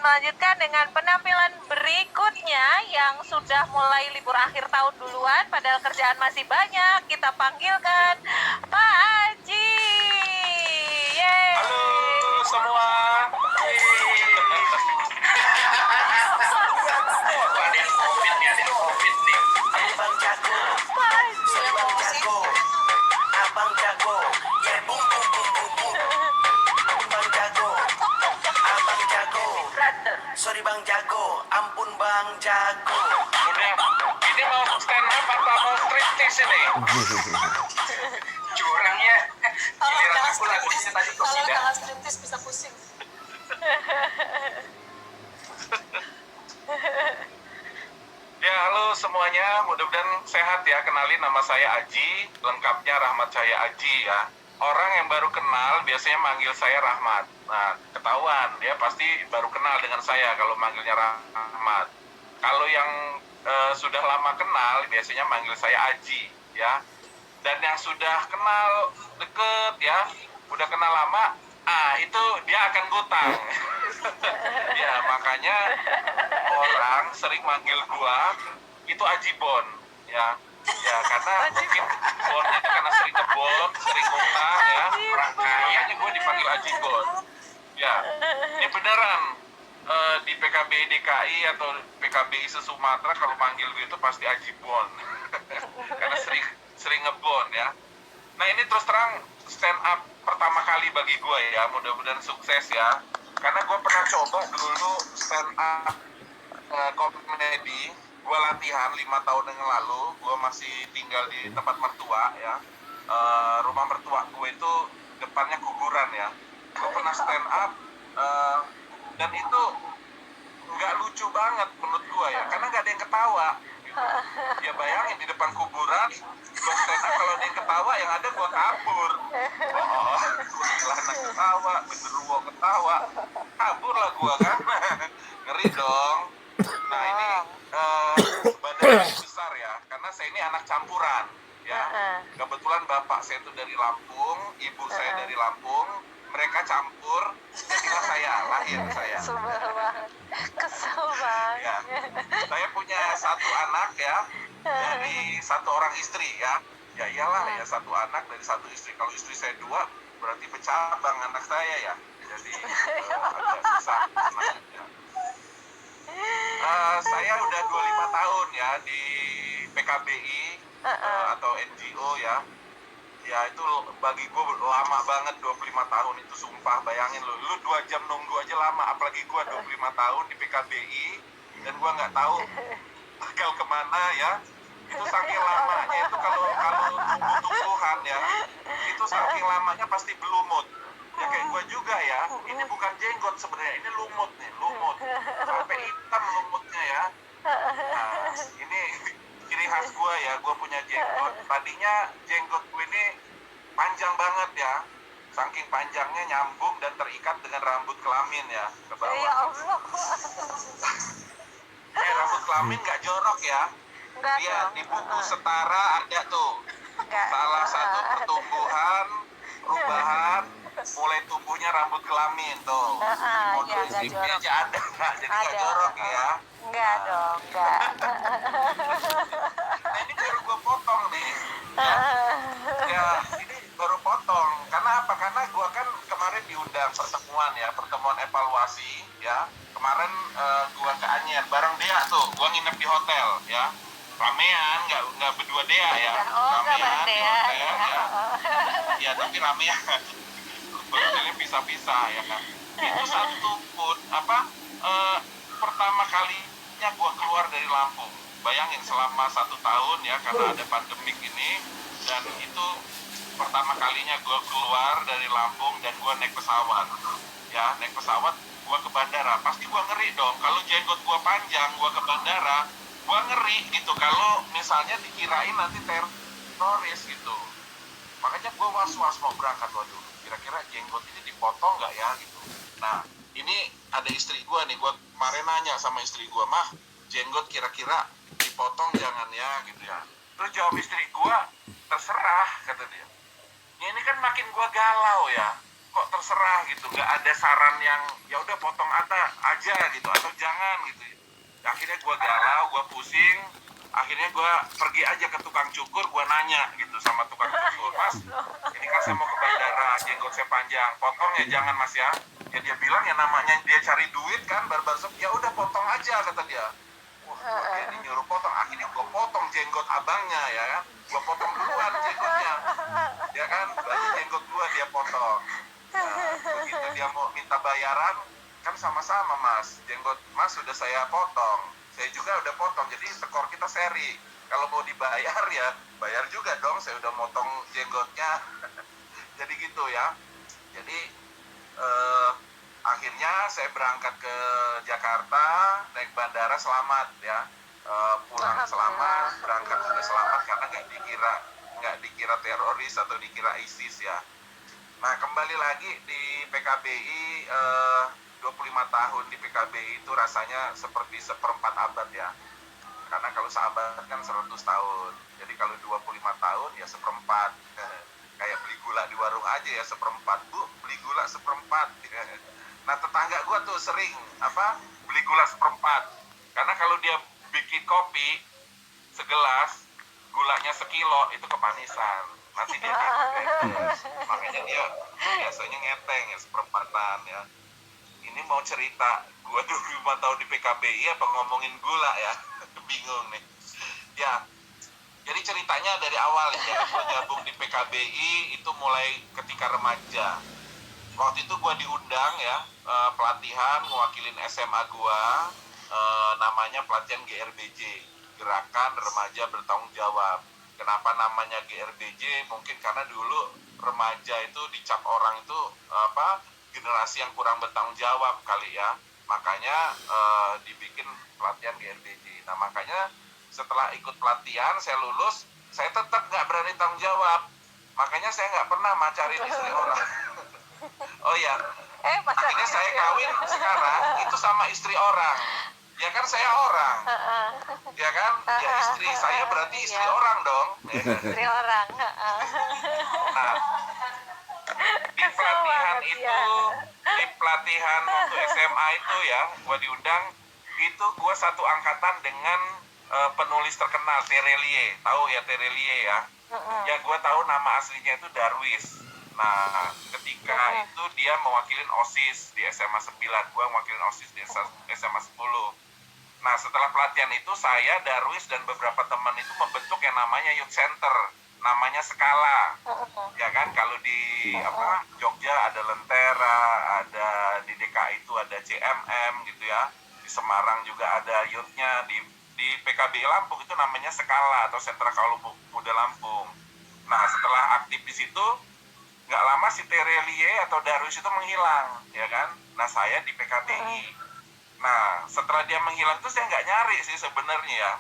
melanjutkan dengan penampilan berikutnya yang sudah mulai libur akhir tahun duluan, padahal kerjaan masih banyak. Kita panggilkan Pak Aji. Yeay. Halo semua. Abang jago, yeah boom boom boom boom boom. Bang jago, abang jago. Sorry bang jago, ampun bang jago. Udah, ini mau stand up apa mau striptease ini? Curang ya. Giliran aku lagunya tadi Kalau kosida. kalah striptease bisa pusing. Ya, halo semuanya. Mudah-mudahan sehat ya. Kenalin, nama saya Aji. Lengkapnya Rahmat Cahaya Aji ya. Orang yang baru kenal biasanya manggil saya Rahmat. Nah, ketahuan ya, pasti baru kenal dengan saya kalau manggilnya Rahmat. Kalau yang sudah lama kenal biasanya manggil saya Aji ya. Dan yang sudah kenal deket ya, udah kenal lama, itu dia akan ngutang. Ya, makanya orang sering manggil gua itu Ajibon ya. Ya, karena mungkin bonnya karena sering kebon, sering ngutang ya. Makanya gua dipanggil Ajibon. Ya, ini beneran. Di PKB DKI atau PKBI se-Sumatera kalau manggil gue itu pasti Ajibon. Karena sering ngebon ya. Nah, ini terus terang stand up pertama kali bagi gue ya, mudah-mudahan sukses ya. Karena gue pernah coba dulu stand up komedi, gue latihan 5 tahun yang lalu, gue masih tinggal di tempat mertua ya. Rumah mertua gue itu depannya kuburan ya. Gue pernah stand up dan itu nggak lucu banget menurut gue ya, karena nggak ada yang ketawa gitu. Ya bayangin di depan kuburan, gue stand up, kalau ada yang ketawa yang ada gue kabur. Kuntilanak ketawa, genderuwo ketawa, kabur lah gue kan. Ngeri dong. Nah ini badannya besar ya, karena saya ini anak campuran ya. Kebetulan bapak saya itu dari Lampung, ibu saya dari Lampung, mereka campur, jadilah saya, lahir saya. Sebel banget. Kesel banget. Ya, saya punya satu anak ya, dari satu orang istri ya. Ya iyalah ya, satu anak dari satu istri. Kalau istri saya 2, berarti bercabang anak saya ya. Jadi agak susah. Ya. Saya udah 25 tahun ya di PKBI atau NGO ya. Ya itu bagi gue lama banget, 25 tahun itu sumpah. Bayangin lu 2 jam nunggu aja lama, apalagi gue 25 tahun di PKBI dan gue nggak tahu bakal kemana ya. Itu saking lamanya itu, kalau tumbuh-tumbuhan ya, itu saking lamanya pasti belumut. Ya kayak gue juga ya, ini bukan jenggot sebenarnya, ini lumut nih, lumut. Sampai hitam lumutnya ya. Nah, ini ciri khas gue ya, gue punya jenggot. Tadinya jenggot gue ini panjang banget ya, saking panjangnya nyambung dan terikat dengan rambut kelamin ya ke bawah. Ya Allah. Rambut kelamin nggak jorok ya. Enggak Dia dong. di buku setara ada tuh. Enggak. Salah satu pertumbuhan, perubahan, mulai tumbuhnya rambut kelamin tuh. Di modul iya, nggak istri jorok. aja ada, jadi nggak Ada. jorok ya. Enggak dong, enggak. Nah ini baru gue potong nih. Ya ini baru potong. Karena apa? Karena gue kan kemarin diundang pertemuan evaluasi ya. Kemarin gue ke Anyer bareng Dea tuh. Gue nginep di hotel ya. Ramean, nggak berdua Dea ya. Oh, enggak Ramean Bang di Dea. hotel ya. Ya tapi ramean. Hotelnya pisah-pisah ya kan. Itu satu pun pertama kalinya gue keluar dari Lampung. Bayangin selama 1 tahun ya, karena ada pandemik ini, dan itu pertama kalinya gue keluar dari Lampung dan gue naik pesawat ya, naik pesawat gue ke bandara. Pasti gue ngeri dong kalau jenggot gue panjang, gue ke bandara gue ngeri gitu, kalau misalnya dikirain nanti teroris gitu. Makanya gue was-was mau berangkat, waduh kira-kira jenggot ini dipotong nggak ya gitu. Nah ini ada istri gue nih, gue kemarin nanya sama istri gue, mah jenggot kira-kira dipotong jangan ya gitu ya. Terus jawab istri gue, terserah kata dia. Ya, ini kan makin gue galau ya, kok terserah gitu, nggak ada saran yang ya udah potong aja gitu atau jangan gitu. Akhirnya gue galau, gue pusing, akhirnya gue pergi aja ke tukang cukur, gue nanya gitu sama tukang cukur, Mas, ini kan saya mau ke bandara, jenggot saya panjang, potong ya jangan Mas ya. Ya dia bilang ya namanya dia cari duit kan, barbershop, ya udah potong aja kata dia. Wah, dia nyuruh potong, akhirnya gue potong jenggot abangnya ya kan, gue potong duluan jenggotnya, ya kan, baru jenggot gue dia potong. Nah, begitu dia mau minta bayaran, kan sama-sama Mas, jenggot Mas sudah saya potong, saya juga udah potong, jadi skor kita seri. Kalau mau dibayar ya bayar juga dong, saya udah motong jenggotnya. Jadi gitu ya. Jadi akhirnya saya berangkat ke Jakarta, naik bandara selamat ya. Pulang selamat, berangkat juga selamat karena nggak dikira teroris atau dikira ISIS ya. Nah, kembali lagi di PKBI, 25 tahun di PKBI itu rasanya seperti seperempat abad ya. Karena kalau seabad kan 100 tahun. Jadi kalau 25 tahun ya seperempat. Kayak beli gula di warung aja ya seperempat. Bu, beli gula seperempat. Nah, tetangga gua tuh sering beli gula seperempat. Karena kalau dia bikin kopi segelas, gulanya sekilo itu kepanisan. Nanti dia diabetes. Makanya dia biasanya ngeteng ya seperempatan ya. Ini mau cerita, gua 25 tahun di PKBI apa ngomongin gula ya? Bingung nih. Ya, jadi ceritanya dari awal ya, gua gabung di PKBI itu mulai ketika remaja. Waktu itu gua diundang ya, pelatihan mewakilin SMA gua, namanya pelatihan GRBJ, Gerakan Remaja Bertanggung Jawab. Kenapa namanya GRBJ? Mungkin karena dulu remaja itu dicap orang itu generasi yang kurang bertanggung jawab kali ya. Makanya dibikin pelatihan GRBJ. Nah, makanya setelah ikut pelatihan saya lulus, saya tetap nggak berani tanggung jawab. Makanya saya nggak pernah macarin istri orang. Oh ya, akhirnya saya kawin sekarang itu sama istri orang. Ya kan saya orang, ya kan? Ya istri saya berarti istri orang dong. Istri orang. Nah, di pelatihan waktu SMA itu ya, gua diundang, itu gua satu angkatan dengan penulis terkenal Terelie, tahu ya Terelie ya? Ya gua tahu nama aslinya itu Darwis. Nah, ketika itu dia mewakilin OSIS di SMA 9, gua mewakilin OSIS di SMA 10. Nah, setelah pelatihan itu saya, Darwis, dan beberapa teman itu membentuk yang namanya Youth Center, namanya Skala. Ya kan, kalau di Jogja ada Lentera, ada di DKI itu ada CMM gitu ya. Di Semarang juga ada youth-nya, di PKBI Lampung itu namanya Skala atau Sentra Kaum Muda Lampung. Nah, setelah aktif di situ, nggak lama si Terelie atau Darwis itu menghilang, ya kan? Nah, saya di PKBI. Nah, setelah dia menghilang itu saya nggak nyari sih sebenarnya ya.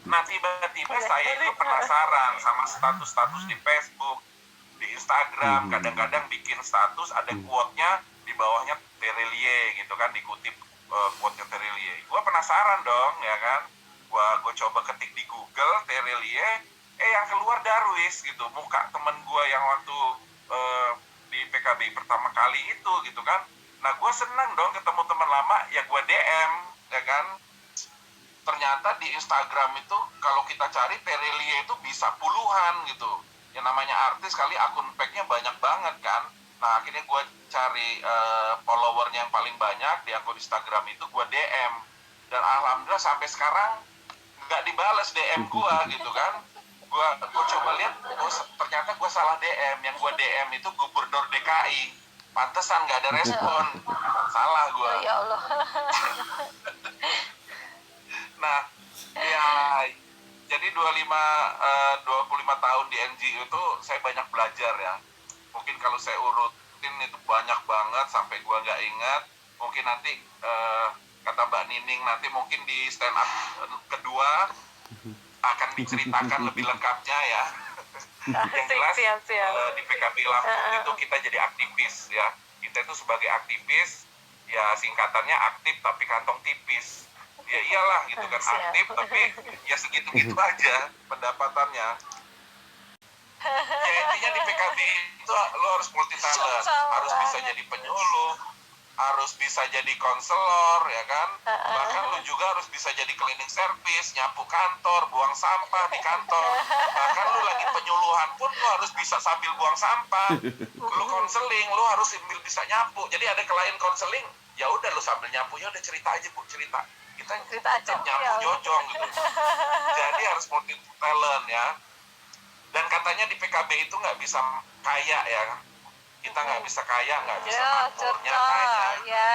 Nah, tiba-tiba saya itu penasaran sama status-status di Facebook, di Instagram. Kadang-kadang bikin status ada quote-nya di bawahnya Terelie gitu kan, dikutip quote-nya Terelie. Gue penasaran dong, ya kan. Gue coba ketik di Google Terelie, yang keluar Darwis gitu, muka temen gue yang waktu di PKB pertama kali itu gitu kan. Nah, gue senang dong ketemu teman lama, ya gue DM, ya kan. Ternyata di Instagram itu kalau kita cari Terelie itu bisa puluhan gitu. Yang namanya artis kali akun pack-nya banyak banget kan. Nah, akhirnya gue cari followernya yang paling banyak di akun Instagram itu, gue DM. Dan alhamdulillah sampai sekarang nggak dibales DM gue gitu kan. Gue coba lihat, ternyata gue salah DM. Yang gue DM itu Gubernur DKI. Pantesan nggak ada respon. Salah gue. Ya Allah. Nah, ya jadi 25 tahun di NGO itu saya banyak belajar ya. Mungkin kalau saya urutin itu banyak banget sampai gue nggak ingat. Mungkin nanti kata Mbak Nining nanti mungkin di stand up kedua akan diceritakan lebih lengkapnya ya. Yang jelas di PKB Lampung itu kita jadi aktivis ya. Kita itu sebagai aktivis ya singkatannya aktif tapi kantong tipis. Ya iyalah gitu kan, aktif tapi ya segitu-gitu aja pendapatannya. Ya intinya di PKB itu itu lo harus multi talent, harus bisa jadi penyuluh, harus bisa jadi konselor, ya kan? Bahkan lu juga harus bisa jadi cleaning service, nyapu kantor, buang sampah di kantor. Bahkan lu lagi penyuluhan pun lu harus bisa sambil buang sampah. Lu konseling, lu harus sambil bisa nyapu. Jadi ada klien konseling, ya udah lu sambil nyapu, ya udah cerita aja Bu, cerita. Kita aja, nyapu ya. jojong gitu. Jadi harus multi talent ya. Dan katanya di PKB itu nggak bisa kaya ya. Kita nggak bisa kaya, nggak bisa makmur, nyatanya.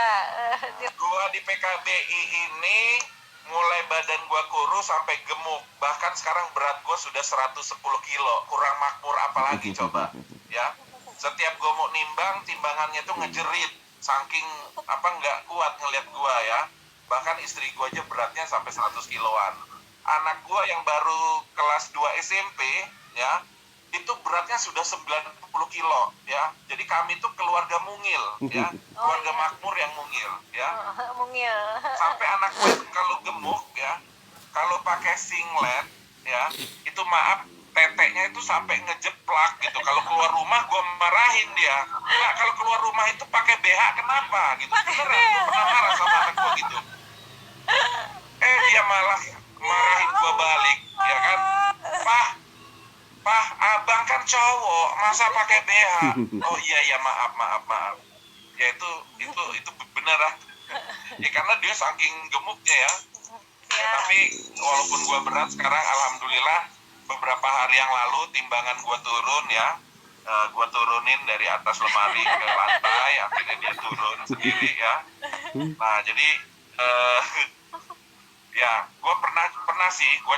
Ya. Gua di PKBI ini mulai badan gua kurus sampai gemuk. Bahkan sekarang berat gua sudah 110 kilo. Kurang makmur apalagi coba. Ya. Setiap gua mau nimbang, timbangannya tuh ngejerit. Saking nggak kuat ngeliat gua ya. Bahkan istri gua aja beratnya sampai 100 kiloan. Anak gua yang baru kelas 2 SMP ya, itu beratnya sudah 90 kilo ya. Jadi kami itu keluarga mungil ya, keluarga makmur yang mungil ya. Mungil. Sampai anak gue kalau gemuk ya, kalau pakai singlet ya, itu maaf teteknya itu sampai ngejeplak gitu. Kalau keluar rumah gue marahin dia. Nah, kalau keluar rumah itu pakai BH kenapa gitu. Beneran gue pernah marah sama anak gue gitu. Dia malah marahin gue balik ya kan. Pak, abang kan cowok, masa pakai BH? Oh iya maaf. Ya itu bener lah. Ya karena dia saking gemuknya ya. Tapi walaupun gua berat sekarang, alhamdulillah beberapa hari yang lalu timbangan gua turun ya. Gua turunin dari atas lemari ke lantai, akhirnya dia turun sendiri ya. Nah jadi ya gua pernah sih gua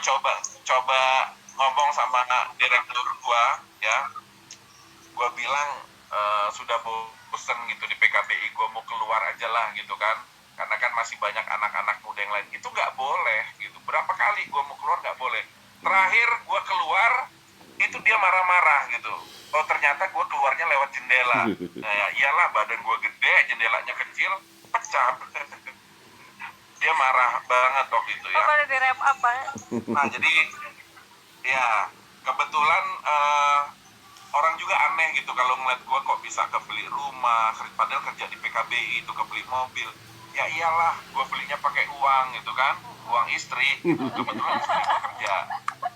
coba ngomong sama direktur gua ya, gua bilang sudah bosen gitu di PKBI, gua mau keluar aja lah gitu kan, karena kan masih banyak anak-anak muda yang lain. Itu nggak boleh gitu. Berapa kali gua mau keluar nggak boleh. Terakhir gua keluar itu dia marah-marah gitu. Oh ternyata gua keluarnya lewat jendela. Nah, ya iyalah badan gua gede, jendelanya kecil, pecah. Dia marah banget waktu itu ya. Pada di wrap up, Pak. Nah jadi ya, kebetulan orang juga aneh gitu kalau ngeliat gue kok bisa kebeli rumah, padahal kerja di PKBI itu kebeli mobil. Ya iyalah, gue belinya pakai uang gitu kan, uang istri. Kebetulan istri gue kerja,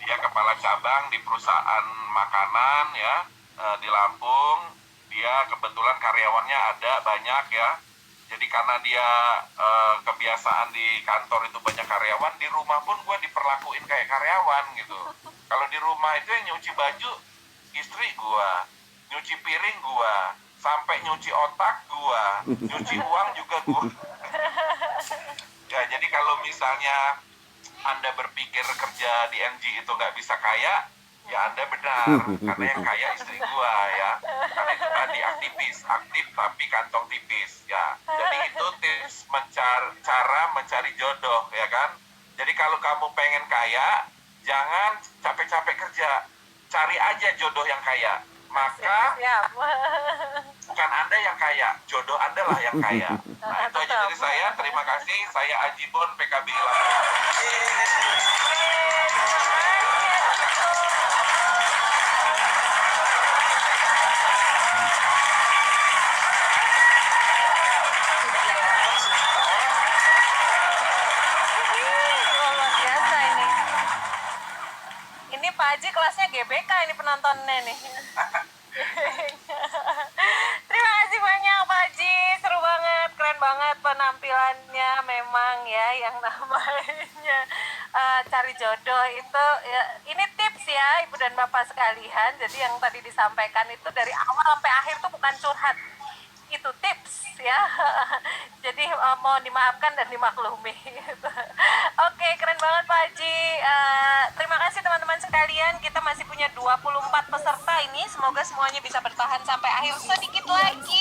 dia kepala cabang di perusahaan makanan ya di Lampung. Dia kebetulan karyawannya ada banyak ya. Jadi karena dia kebiasaan di kantor itu banyak karyawan, di rumah pun gue diperlakuin kayak karyawan gitu. Kalau di rumah itu yang nyuci baju istri gue, nyuci piring gue, sampai nyuci otak gue, nyuci uang juga gue. Ya jadi kalau misalnya Anda berpikir kerja di MG itu nggak bisa kaya, ya Anda benar, karena yang kaya istri gua ya. Karena itu tadi aktif tapi kantong tipis ya. Jadi itu tips cara mencari jodoh ya kan. Jadi kalau kamu pengen kaya, jangan capek-capek kerja, cari aja jodoh yang kaya. Maka bukan Anda yang kaya, jodoh Anda lah yang kaya. Nah itu aja dari saya, terima kasih. Saya Aji Bon, PKBI Lampung. Luar biasa ini. Ini Pak Haji kelasnya GBK ini penontonnya nih. Terima kasih banyak Pak Haji, seru banget, keren banget penampilannya memang ya, yang namanya cari jodoh itu ya, ini tips ya Ibu dan Bapak sekalian. Jadi yang tadi disampaikan itu dari awal sampai akhir tuh bukan curhat, itu tips ya. Jadi mohon dimaafkan dan dimaklumi gitu. Oke, keren banget Pak Haji. Terima kasih teman-teman sekalian. Kita masih punya 24 peserta ini. Semoga semuanya bisa bertahan sampai akhir. Sedikit lagi